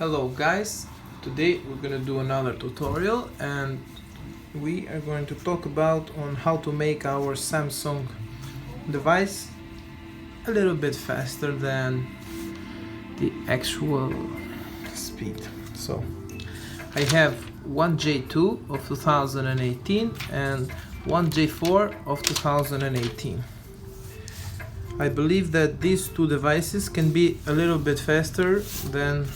Hello guys, today we're gonna do another tutorial and we are going to talk about on how to make our Samsung device a little bit faster than the actual speed. So I have one J2 of 2018 and one J4 of 2018. I believe that these two devices can be a little bit faster than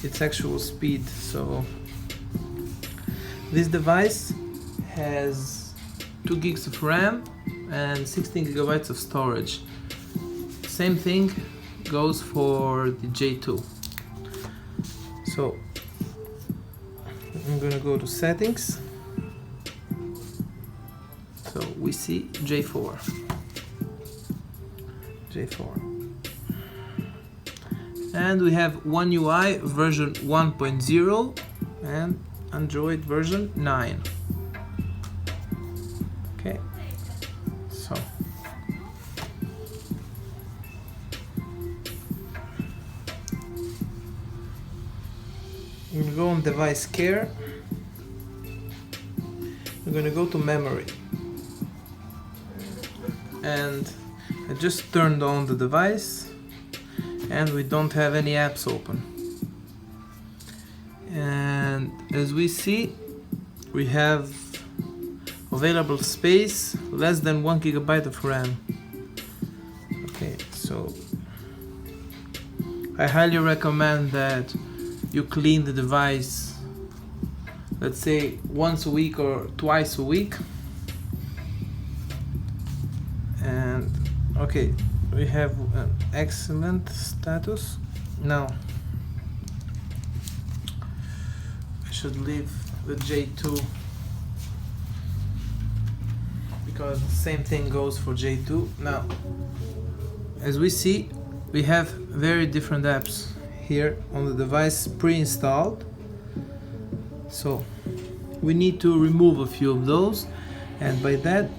its actual speed. So this device has 2 gigs of RAM and 16 gigabytes of storage. Same thing goes for the J2. So I'm gonna go to settings. So we see J4. And we have One UI version 1.0 and Android version 9. Okay, so we're gonna go on device care. We're gonna go to memory, and I just turned on the device and we don't have any apps open. And as we see, we have available space less than 1 gigabyte of RAM. Okay, so I highly recommend that you clean the device, let's say once a week or twice a week. And okay, we have an excellent status. Now I should leave the J2 because the same thing goes for J2. Now as we see, we have very different apps here on the device pre-installed, so we need to remove a few of those, and by that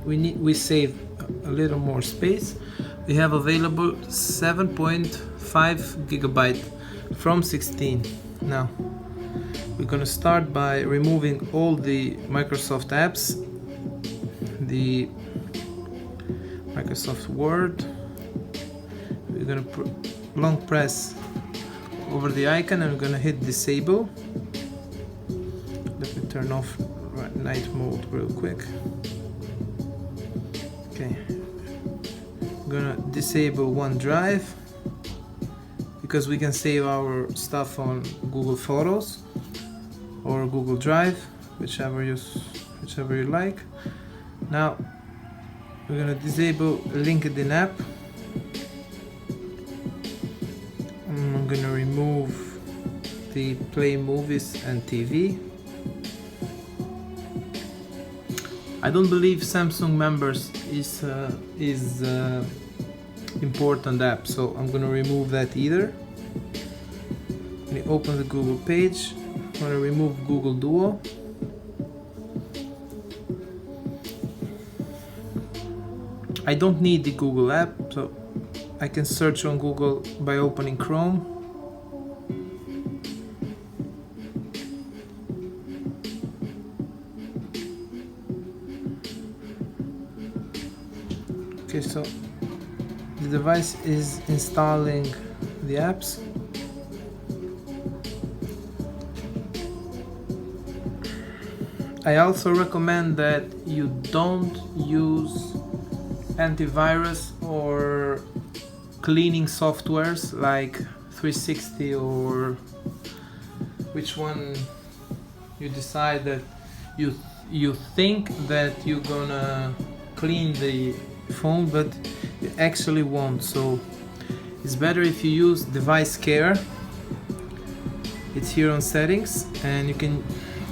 we save a little more space. We have available 7.5 gigabyte from 16. Now we're gonna start by removing all the Microsoft apps, the Microsoft Word. We're gonna long press over the icon and we're gonna hit disable. Let me turn off night mode real quick. Okay, I'm gonna disable OneDrive because we can save our stuff on Google Photos or Google Drive, whichever you like. Now we're gonna disable LinkedIn app. I'm gonna remove the Play Movies and TV. I don't believe Samsung members is important app, so I'm gonna remove that either. When you open the Google page, I'm gonna remove Google Duo. I don't need the Google app, so I can search on Google by opening Chrome. Okay, so the device is installing the apps. I also recommend that you don't use antivirus or cleaning softwares like 360 or which one you decide that you think that you're gonna clean the phone, but you actually won't. So it's better if you use device care. It's here on settings and you can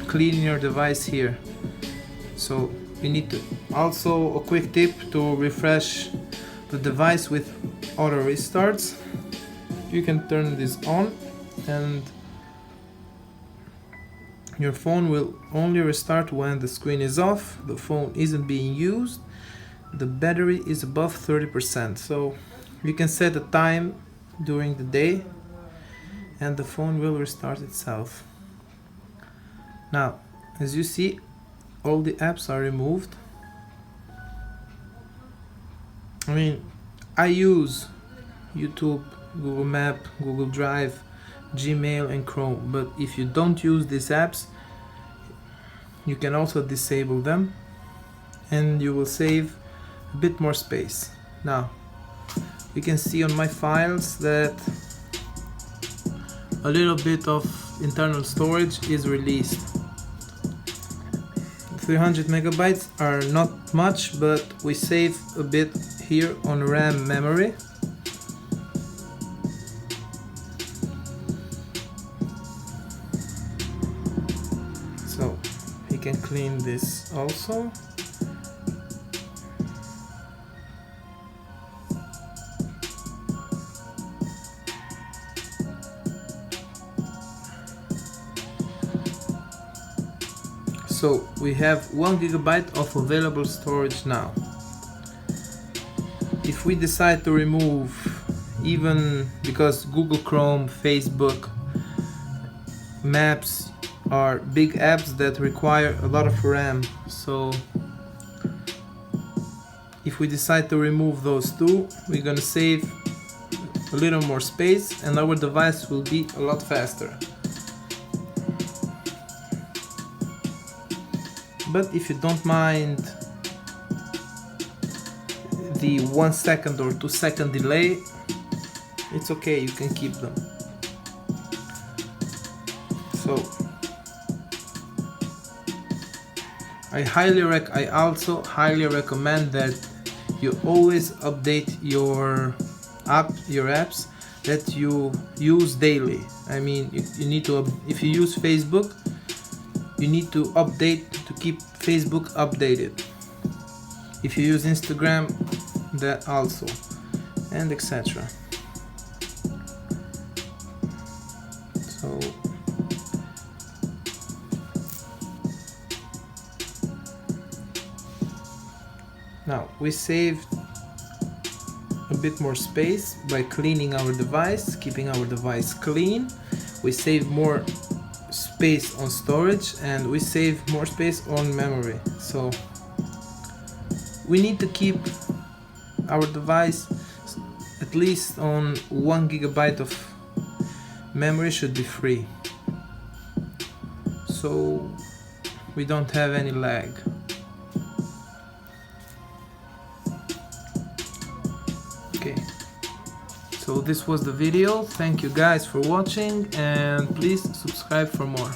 clean your device here. So you need to also, a quick tip, to refresh the device with auto restarts. You can turn this on and your phone will only restart when the screen is off, the phone isn't being used, the battery is above 30%. So you can set a time during the day and the phone will restart itself. Now, as you see, all the apps are removed. I mean, I use YouTube, Google Map, Google Drive, Gmail and Chrome, but if you don't use these apps, you can also disable them and you will save a bit more space. Now, you can see on my files that a little bit of internal storage is released. 300 megabytes are not much, but we save a bit here on RAM memory. So we can clean this also. So we have 1 gigabyte of available storage now. If we decide to remove, even because Google Chrome, Facebook, Maps are big apps that require a lot of RAM, so if we decide to remove those two, we're gonna save a little more space and our device will be a lot faster. But if you don't mind the 1 second or 2 second delay, it's okay, you can keep them. So I also highly recommend that you always update your apps that you use daily. I mean, you need to, if you use Facebook, you need to update to keep Facebook updated. If you use Instagram, that also, and etc. So now we saved a bit more space by cleaning our device, keeping our device clean. We save more space on storage and we save more space on memory. So we need to keep our device at least on 1 gigabyte of memory should be free, so we don't have any lag. Okay, so this was the video. Thank you guys for watching and please subscribe for more.